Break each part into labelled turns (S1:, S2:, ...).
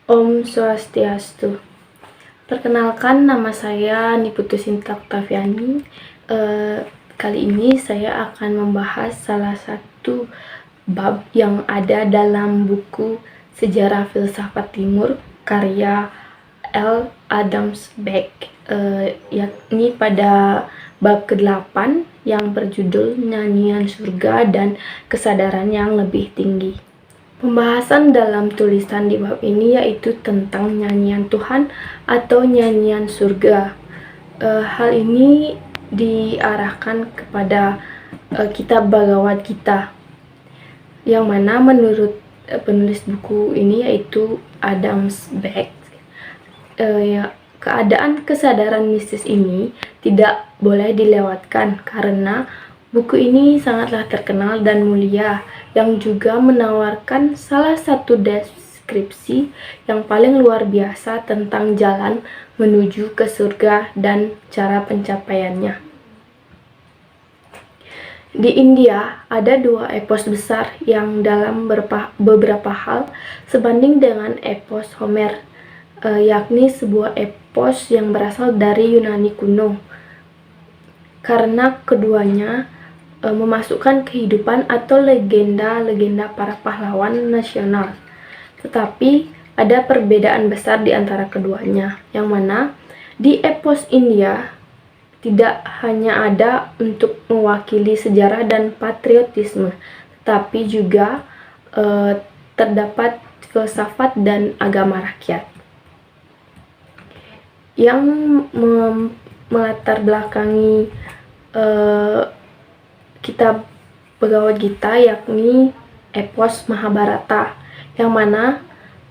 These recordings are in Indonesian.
S1: Om Swastiastu. Perkenalkan, nama saya Niputu Sinta Oktaviani. Kali ini saya akan membahas salah satu bab yang ada dalam buku Sejarah Filsafat Timur karya L. Adams Beck, yakni pada bab ke-8 yang berjudul Nyanyian Surga dan Kesadaran yang Lebih Tinggi. Pembahasan dalam tulisan di bab ini yaitu tentang nyanyian Tuhan atau nyanyian surga. Hal ini diarahkan kepada kitab Bhagavad Gita, yang mana menurut penulis buku ini yaitu Adams Beck, keadaan kesadaran mistis ini tidak boleh dilewatkan karena buku ini sangatlah terkenal dan mulia, yang juga menawarkan salah satu deskripsi yang paling luar biasa tentang jalan menuju ke surga dan cara pencapaiannya. Di India, ada dua epos besar yang dalam beberapa hal sebanding dengan epos Homer, yakni sebuah epos yang berasal dari Yunani kuno, karena keduanya memasukkan kehidupan atau legenda-legenda para pahlawan nasional. Tetapi ada perbedaan besar di antara keduanya, yang mana di epos India tidak hanya ada untuk mewakili sejarah dan patriotisme, tetapi juga terdapat filsafat dan agama rakyat yang melatar belakangi kitab Bhagavad Gita, yakni epos Mahabharata, yang mana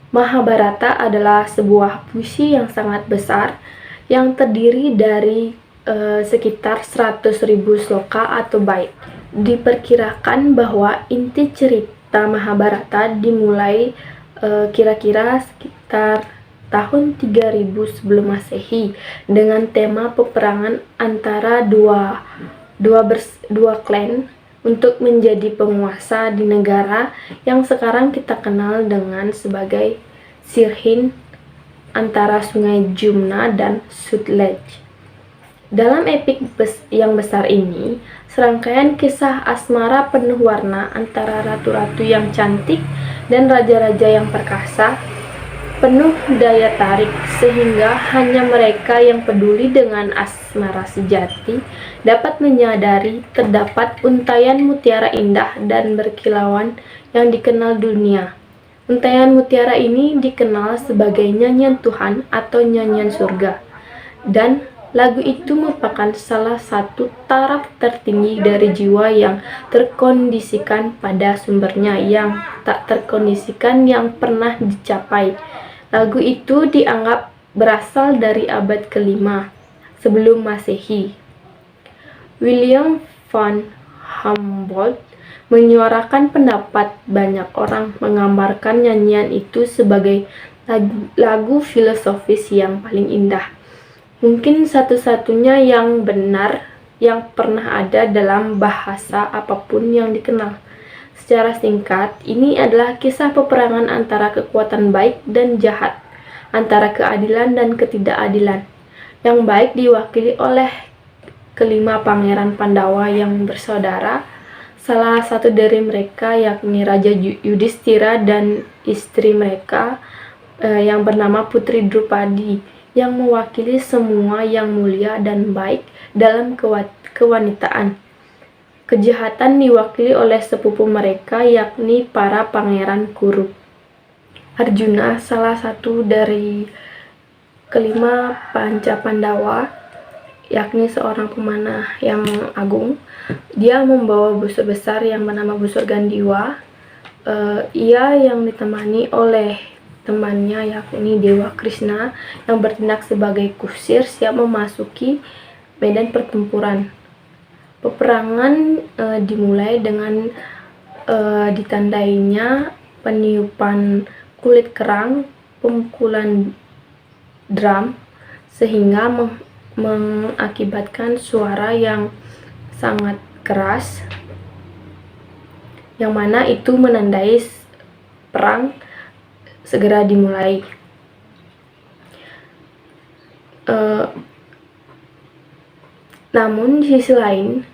S1: Mahabharata adalah sebuah puisi yang sangat besar yang terdiri dari sekitar 100.000 sloka atau bait. Diperkirakan bahwa inti cerita Mahabharata dimulai kira-kira sekitar tahun 3000 sebelum Masehi dengan tema peperangan antara dua klan untuk menjadi penguasa di negara yang sekarang kita kenal dengan sebagai Sirhind antara sungai Jumna dan Sutlej. Dalam epik yang besar ini, serangkaian kisah asmara penuh warna antara ratu-ratu yang cantik dan raja-raja yang perkasa penuh daya tarik, sehingga hanya mereka yang peduli dengan asmara sejati dapat menyadari terdapat untaian mutiara indah dan berkilauan yang dikenal dunia. Untaian mutiara ini dikenal sebagai nyanyian Tuhan atau nyanyian surga, dan lagu itu merupakan salah satu taraf tertinggi dari jiwa yang terkondisikan pada sumbernya, yang tak terkondisikan yang pernah dicapai. Lagu itu dianggap berasal dari abad ke-5 sebelum Masehi. William van Humboldt menyuarakan pendapat banyak orang menggambarkan nyanyian itu sebagai lagu filosofis yang paling indah, mungkin satu-satunya yang benar yang pernah ada dalam bahasa apapun yang dikenal. Secara singkat, ini adalah kisah peperangan antara kekuatan baik dan jahat, antara keadilan dan ketidakadilan. Yang baik diwakili oleh kelima pangeran Pandawa yang bersaudara. Salah satu dari mereka yakni Raja Yudhistira dan istri mereka yang bernama Putri Drupadi, yang mewakili semua yang mulia dan baik dalam kewanitaan. Kejahatan diwakili oleh sepupu mereka, yakni para pangeran Kuru. Arjuna, salah satu dari kelima panca Pandawa, yakni seorang pemanah yang agung. Dia membawa busur besar yang bernama busur Gandiwa. Ia yang ditemani oleh temannya, yakni Dewa Krishna, yang bertindak sebagai kusir siap memasuki medan pertempuran. Peperangan dimulai dengan ditandainya peniupan kulit kerang, pemukulan drum, sehingga mengakibatkan suara yang sangat keras, yang mana itu menandai perang segera dimulai. Namun di sisi lain,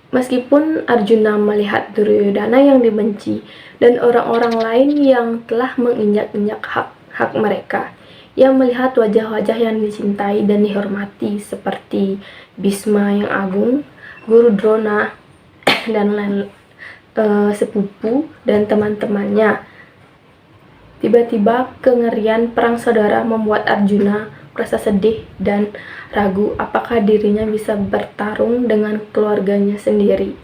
S1: meskipun Arjuna melihat Duryodhana yang dibenci dan orang-orang lain yang telah menginjak-injak hak mereka, ia melihat wajah-wajah yang dicintai dan dihormati seperti Bhisma yang agung, Guru Drona, dan sepupu dan teman-temannya. Tiba-tiba kengerian perang saudara membuat Arjuna merasa sedih dan ragu apakah dirinya bisa bertarung dengan keluarganya sendiri.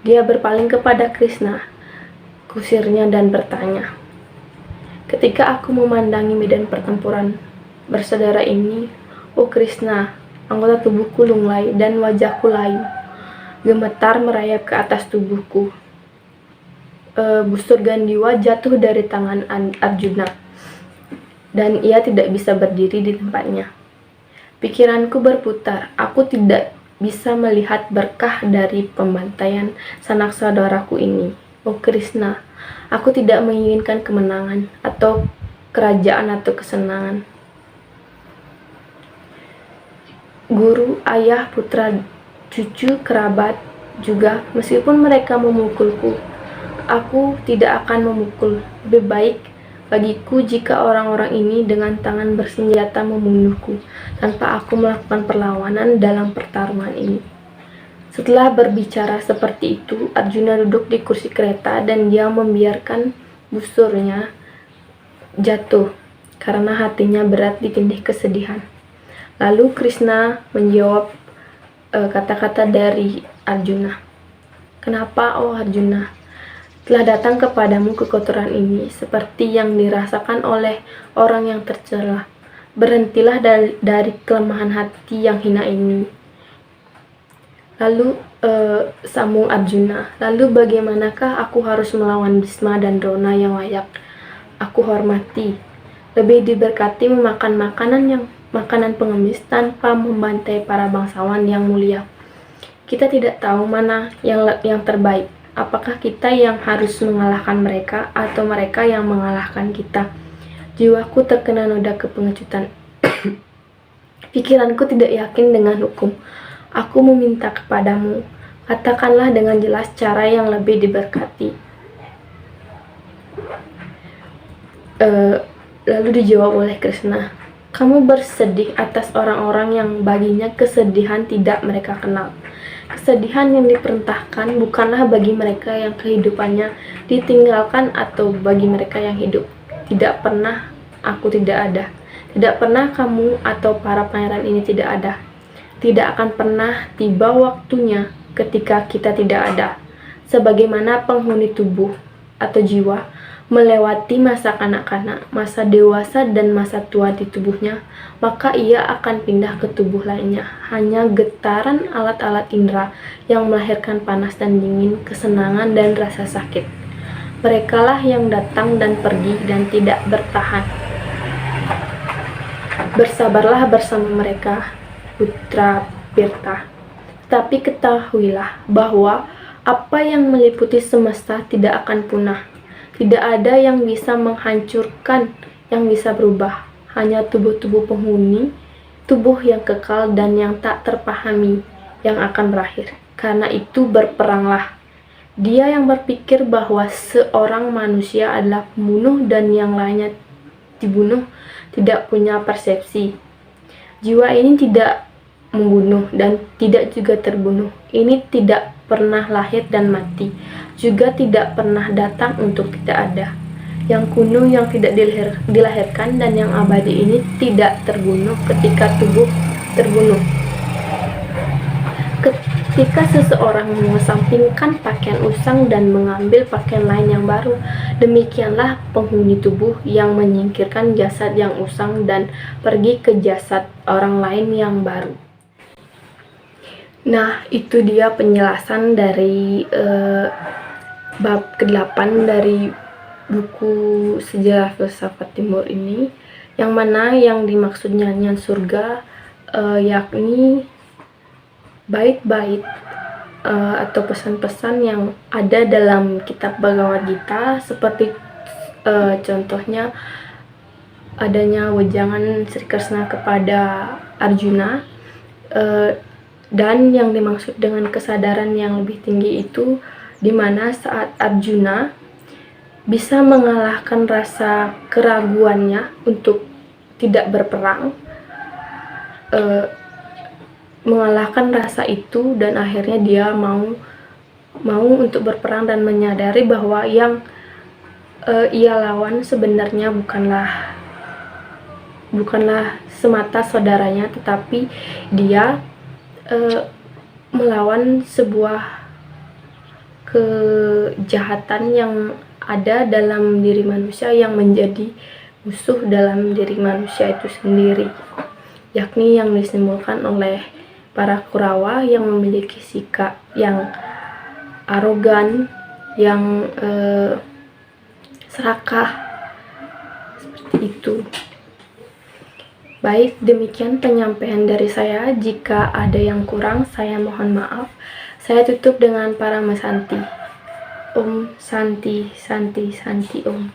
S1: Dia berpaling kepada Krishna, kusirnya, dan bertanya, "Ketika aku memandangi medan pertempuran bersaudara ini, oh Krishna, anggota tubuhku lunglai dan wajahku layu. Gemetar merayap ke atas tubuhku. Busur Gandiwa jatuh dari tangan Arjuna, dan ia tidak bisa berdiri di tempatnya. Pikiranku berputar, aku tidak bisa melihat berkah dari pembantaian sanak saudaraku ini. Oh Krishna, aku tidak menginginkan kemenangan atau kerajaan atau kesenangan. Guru, ayah, putra, cucu, kerabat juga, meskipun mereka memukulku, aku tidak akan memukul. Lebih baik bagiku jika orang-orang ini dengan tangan bersenjata membunuhku tanpa aku melakukan perlawanan dalam pertarungan ini." Setelah berbicara seperti itu, Arjuna duduk di kursi kereta dan dia membiarkan busurnya jatuh karena hatinya berat ditindih kesedihan. Lalu Krishna menjawab kata-kata dari Arjuna. "Kenapa, oh Arjuna, telah datang kepadamu kekotoran ini seperti yang dirasakan oleh orang yang tercela? Berhentilah dari kelemahan hati yang hina ini." Lalu sambung Arjuna, "Lalu bagaimanakah aku harus melawan Bhisma dan Drona yang layak aku hormati? Lebih diberkati memakan makanan pengemis tanpa membantai para bangsawan yang mulia. Kita tidak tahu mana yang terbaik. Apakah kita yang harus mengalahkan mereka atau mereka yang mengalahkan kita?" Jiwaku terkena noda kepengecutan. Pikiranku tidak yakin dengan hukum. Aku meminta kepadamu, katakanlah dengan jelas cara yang lebih diberkati. Lalu dijawab oleh Krishna, "Kamu bersedih atas orang-orang yang baginya kesedihan tidak mereka kenal. Kesedihan yang diperintahkan bukanlah bagi mereka yang kehidupannya ditinggalkan atau bagi mereka yang hidup. Tidak pernah aku tidak ada. Tidak pernah kamu atau para pangeran ini tidak ada. Tidak akan pernah tiba waktunya ketika kita tidak ada. Sebagaimana penghuni tubuh atau jiwa melewati masa kanak-kanak, masa dewasa, dan masa tua di tubuhnya, maka ia akan pindah ke tubuh lainnya. Hanya getaran alat-alat indera yang melahirkan panas dan dingin, kesenangan dan rasa sakit. Merekalah yang datang dan pergi dan tidak bertahan. Bersabarlah bersama mereka, putra Pirta. Tapi ketahuilah bahwa apa yang meliputi semesta tidak akan punah. Tidak ada yang bisa menghancurkan, yang bisa berubah. Hanya tubuh-tubuh penghuni, tubuh yang kekal dan yang tak terpahami, yang akan berakhir. Karena itu berperanglah. Dia yang berpikir bahwa seorang manusia adalah pembunuh dan yang lainnya dibunuh tidak punya persepsi. Jiwa ini tidak membunuh dan tidak juga terbunuh. Ini tidak pernah lahir dan mati, juga tidak pernah datang untuk tidak ada. Yang kuno yang tidak dilahirkan dan yang abadi ini tidak terbunuh ketika tubuh terbunuh. Ketika seseorang mengesampingkan pakaian usang dan mengambil pakaian lain yang baru, demikianlah penghuni tubuh yang menyingkirkan jasad yang usang dan pergi ke jasad orang lain yang baru. Nah, itu dia penjelasan dari bab ke-8 dari buku Sejarah Filsafat Timur ini, yang mana yang dimaksud nyanyian surga yakni bait-bait atau pesan-pesan yang ada dalam kitab Bhagavad Gita, seperti contohnya adanya wejangan Sri Krishna kepada Arjuna Dan yang dimaksud dengan kesadaran yang lebih tinggi itu dimana saat Arjuna bisa mengalahkan rasa keraguannya untuk tidak berperang, mengalahkan rasa itu, dan akhirnya dia mau untuk berperang dan menyadari bahwa yang ia lawan sebenarnya bukanlah semata saudaranya, tetapi dia melawan sebuah kejahatan yang ada dalam diri manusia yang menjadi musuh dalam diri manusia itu sendiri, yakni yang disimbolkan oleh para Kurawa yang memiliki sikap yang arogan, yang serakah, seperti itu. Baik, demikian penyampaian dari saya. Jika ada yang kurang, saya mohon maaf. Saya tutup dengan Paramasanti. Om Santi, Santi, Santi Om.